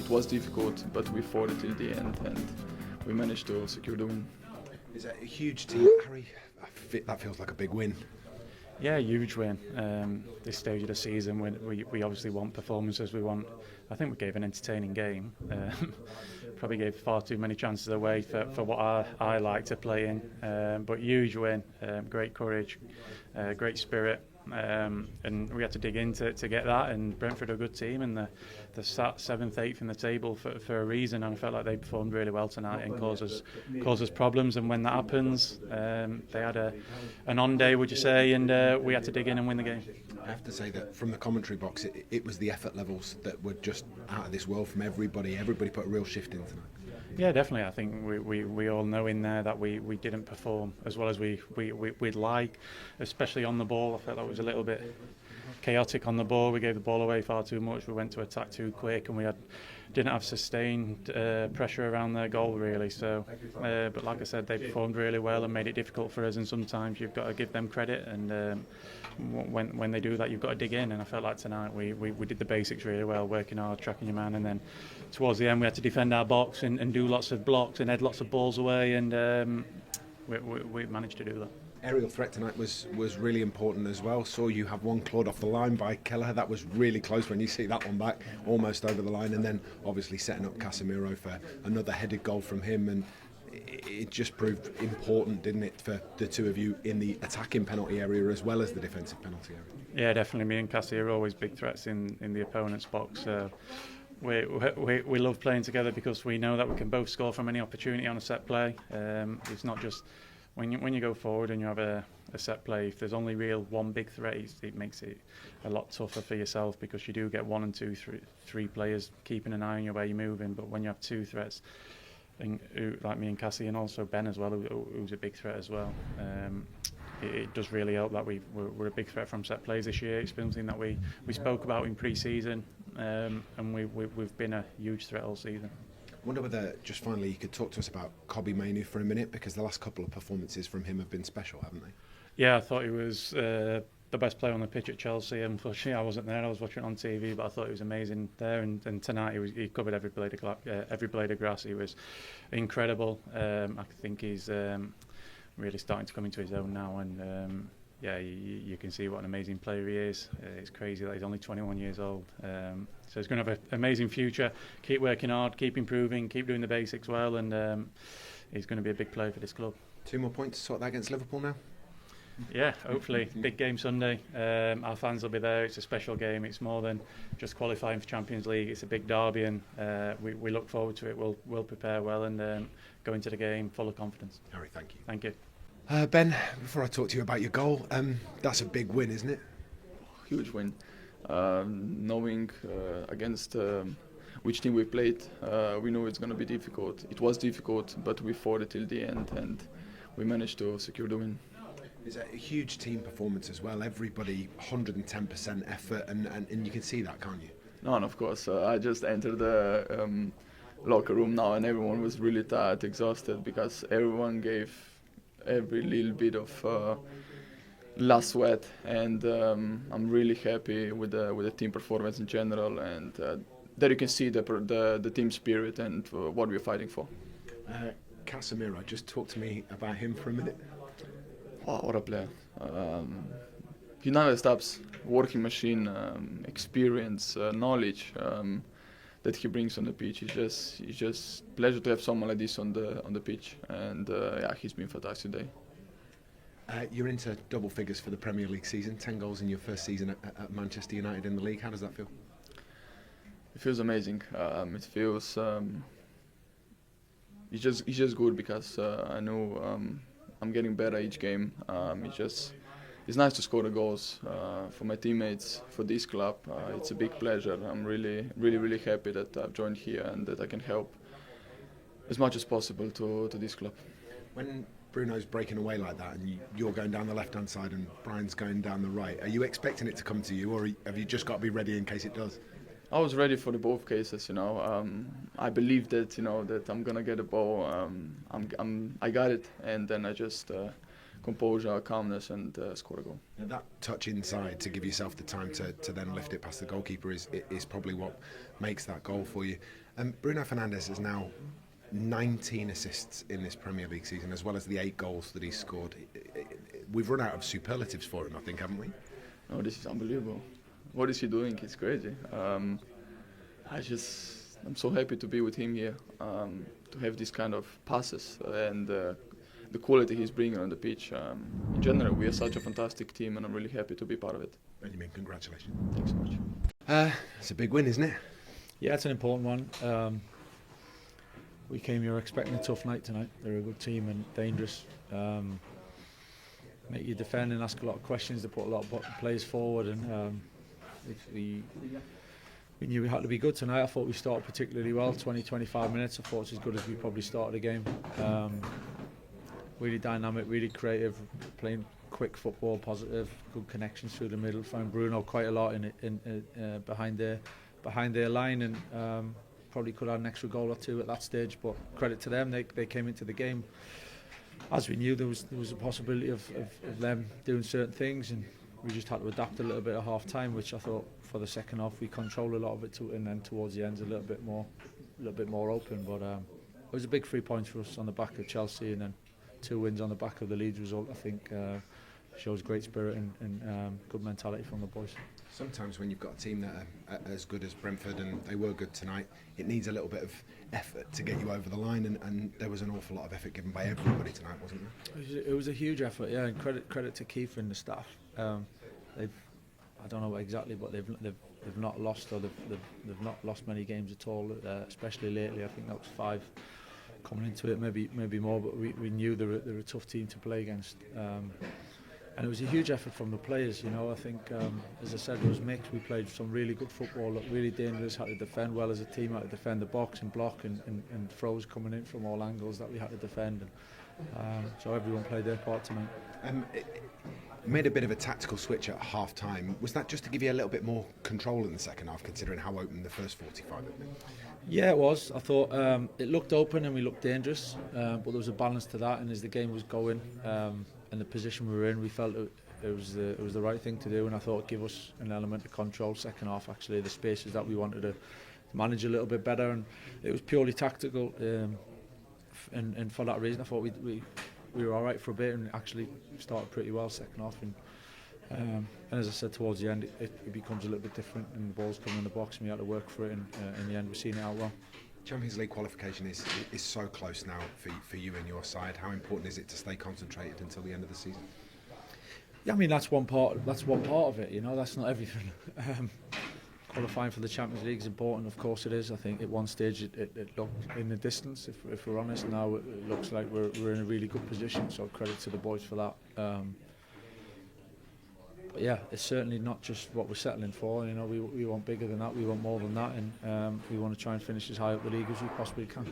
It was difficult, but we fought it till the end, and we managed to secure the win. Is that a huge team, Harry? That feels like a big win. Yeah, huge win. This stage of the season, we obviously want performances. I think we gave an entertaining game. Probably gave far too many chances away for what I like to play in. But huge win, great courage, great spirit. And we had to dig into it to get that, and Brentford are a good team, and they're sat 7th, 8th in the table for a reason, and I felt like they performed really well tonight and caused us problems. And when that happens, they had an on day, would you say, and we had to dig in and win the game. I have to say that from the commentary box, it was the effort levels that were just out of this world from everybody. Everybody put a real shift in tonight. Yeah, definitely. I think we all know in there that we didn't perform as well as we'd like, especially on the ball. I felt that was a little bit chaotic on the ball. We gave the ball away far too much. We went to attack too quick, and we didn't have sustained pressure around their goal really. So, but like I said, they performed really well and made it difficult for us. And sometimes you've got to give them credit, and when they do that, you've got to dig in. And I felt like tonight we did the basics really well, working hard, tracking your man, and then towards the end we had to defend our box and do lots of blocks and head lots of balls away, and we managed to do that. Aerial threat tonight was really important as well. Saw you have one clawed off the line by Kelleher. That was really close when you see that one back, almost over the line, and then obviously setting up Casemiro for another headed goal from him. And it just proved important, didn't it, for the two of you in the attacking penalty area as well as the defensive penalty area? Yeah, definitely. Me and Cassie are always big threats in the opponent's box. We love playing together because we know that we can both score from any opportunity on a set play. It's not just when you go forward and you have a set play, if there's only one big threat, it makes it a lot tougher for yourself, because you do get 1 and 2, 3 players keeping an eye on you where you're moving. But when you have 2 threats, like me and Cassie, and also Ben as well, who's a big threat as well, it does really help that we're a big threat from set plays this year. It's something that we spoke about in pre-season, and we've been a huge threat all season. I wonder whether, just finally, you could talk to us about Kobbie Mainoo for a minute, because the last couple of performances from him have been special, haven't they? Yeah, I thought he was the best player on the pitch at Chelsea. Unfortunately, I wasn't there. I was watching it on TV, but I thought he was amazing there. And tonight he covered every blade of grass. He was incredible. I think he's really starting to come into his own now, and yeah, you can see what an amazing player he is. It's crazy that he's only 21 years old. So he's going to have an amazing future. Keep working hard, keep improving, keep doing the basics well, and he's going to be a big player for this club. 2 more points to sort that against Liverpool now? Yeah, hopefully. Big game Sunday. Our fans will be there. It's a special game. It's more than just qualifying for Champions League. It's a big derby, and we look forward to it. We'll prepare well and go into the game full of confidence. Harry, thank you. Thank you. Ben, before I talk to you about your goal, that's a big win, isn't it? Huge win. Knowing against which team we played, we knew it's going to be difficult. It was difficult, but we fought it till the end, and we managed to secure the win. It's a huge team performance as well. Everybody 110% effort, and you can see that, can't you? No, and of course. I just entered the locker room now, and everyone was really tired, exhausted, because everyone gave every little bit of last sweat, and I'm really happy with the team performance in general, and there you can see the team spirit and what we're fighting for. Casemiro, just talk to me about him for a minute. Wow, what a player. He never stops. Working machine, experience, knowledge that he brings on the pitch. It's just pleasure to have someone like this on the pitch, and yeah, he's been fantastic today. You're into double figures for the Premier League season, 10 goals in your first season at Manchester United in the league. How does that feel? It feels amazing. It feels it's just good, because I know I'm getting better each game. It's nice to score the goals for my teammates, for this club. It's a big pleasure. I'm really happy that I've joined here and that I can help as much as possible to this club. When Bruno's breaking away like that and you're going down the left-hand side and Brian's going down the right, are you expecting it to come to you, or have you just got to be ready in case it does? I was ready for the both cases, I believe that, that I'm gonna get the ball. I got it, and then I just composure, calmness, and score a goal. Now that touch inside to give yourself the time to then lift it past the goalkeeper is probably what makes that goal for you. Bruno Fernandes has now 19 assists in this Premier League season, as well as the 8 goals that he's scored. We've run out of superlatives for him, I think, haven't we? No, this is unbelievable. What is he doing? It's crazy. I'm so happy to be with him here, to have this kind of passes and the quality he's bringing on the pitch. In general, we are such a fantastic team, and I'm really happy to be part of it. Benjamin, congratulations. Thanks so much. It's a big win, isn't it? Yeah, it's an important one. We came here expecting a tough night tonight. They're a good team and dangerous. Make you defend and ask a lot of questions. They put a lot of players forward, and we knew we had to be good tonight. I thought we started particularly well, 20-25 minutes. I thought it's as good as we probably started the game. Really dynamic, really creative, playing quick football, positive, good connections through the middle. Found Bruno quite a lot behind their line, and probably could have an extra goal or two at that stage. But credit to them, they came into the game as we knew there was a possibility of them doing certain things, and we just had to adapt a little bit at half time, which I thought for the second half we controlled a lot of it and then towards the end a little bit more open. But it was a big 3 points for us on the back of Chelsea, and then 2 wins on the back of the Leeds result. I think shows great spirit and good mentality from the boys. Sometimes when you've got a team that are as good as Brentford, and they were good tonight, it needs a little bit of effort to get you over the line, and there was an awful lot of effort given by everybody tonight, wasn't there? It was a huge effort, yeah, and credit to Keith and the staff. I don't know exactly, but they've not lost, or they've not lost many games at all, especially lately. I think that was 5 coming into it, maybe more, but we knew they were a tough team to play against. And it was a huge effort from the players, you know. I think, as I said, it was mixed. We played some really good football, looked really dangerous, had to defend well as a team, had to defend the box and block, and throws coming in from all angles that we had to defend. So everyone played their part tonight. It made a bit of a tactical switch at half time. Was that just to give you a little bit more control in the second half, considering how open the first 45 had been? Yeah, it was. I thought it looked open and we looked dangerous, but there was a balance to that, and as the game was going, and the position we were in, we felt it was the right thing to do, and I thought it'd give us an element of control second half, actually, the spaces that we wanted to manage a little bit better, and it was purely tactical, and for that reason I thought we were all right for a bit, and actually started pretty well second half, and as I said, towards the end it becomes a little bit different, and the ball's coming in the box and we had to work for it, and in the end we've seen it out well. Champions League qualification is so close now for you and your side. How important is it to stay concentrated until the end of the season? Yeah, I mean that's one part of it. You know, that's not everything. Qualifying for the Champions League is important, of course it is. I think at one stage it looked in the distance. If we're honest, now it looks like we're in a really good position. So credit to the boys for that. But yeah, it's certainly not just what we're settling for. You know, we want bigger than that. We want more than that, and we want to try and finish as high up the league as we possibly can.